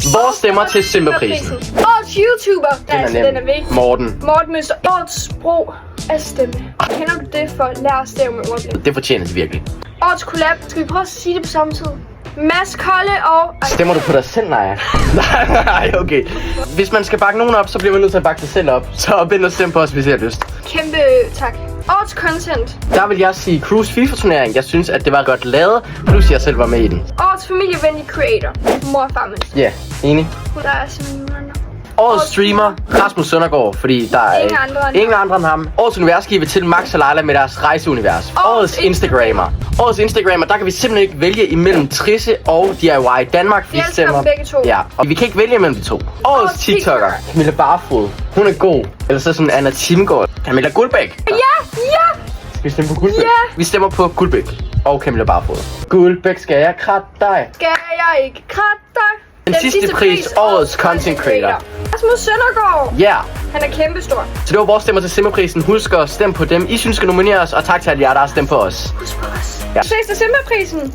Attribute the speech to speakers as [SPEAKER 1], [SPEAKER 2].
[SPEAKER 1] Vores stemmer til Simba-prisen.
[SPEAKER 2] Årets YouTuber. Den er vigtig.
[SPEAKER 1] Morten.
[SPEAKER 2] Morten Møster. Årets brug af stemme. Kender du det for lær at stave med ordblind?
[SPEAKER 1] Det fortjener de virkelig.
[SPEAKER 2] Årets collab. Skal vi prøve at sige det på samme tid? Mads Kolle og...
[SPEAKER 1] Stemmer du på dig selv, Naja? Nej, okay. Hvis man skal bakke nogen op, så bliver man nødt til at bakke sig selv op. Så bind og stem på os, hvis I har lyst.
[SPEAKER 2] Kæmpe tak. Årets content.
[SPEAKER 1] Der vil jeg sige Cruise FIFA-turnering. Jeg synes, at det var godt lavet, plus jeg selv var med i den.
[SPEAKER 2] Årets familievenlige creator. Mor og far mindst.
[SPEAKER 1] Ja, enig.
[SPEAKER 2] Der er simpelthen andre.
[SPEAKER 1] Årets streamer, Rasmus Søndergaard, fordi der er ingen andre end ham. Årets universskive til Max og Leila med deres rejseunivers. Årets Instagrammer. Årets Instagrammer, der kan vi simpelthen ikke vælge imellem Trisse og DIY Danmark.
[SPEAKER 2] Vi elsker dem begge to.
[SPEAKER 1] Ja, og vi kan ikke vælge imellem de to. Årets TikToker, Camilla Barfod. Hun er god. Eller så sådan Anna Timgaard. Camilla Guldbæk.
[SPEAKER 2] Ja!
[SPEAKER 1] Skal vi stemme på Guldbæk?
[SPEAKER 2] Ja.
[SPEAKER 1] Vi stemmer på Guldbæk og Camilla Barfod. Guldbæk, skal jeg kratte dig?
[SPEAKER 2] Skal jeg ikke kratte dig?
[SPEAKER 1] Den sidste pris, årets content creator.
[SPEAKER 2] Rasmus Søndergaard.
[SPEAKER 1] Ja.
[SPEAKER 2] Han er kæmpestor.
[SPEAKER 1] Så det var vores stemmer til Simba-prisen. Husk at stemme på dem, I synes skal nomineres, og tak til alle jer, der har stemt på os.
[SPEAKER 2] Husk på os.
[SPEAKER 1] Ja.
[SPEAKER 2] Vi ses til Simba-prisen.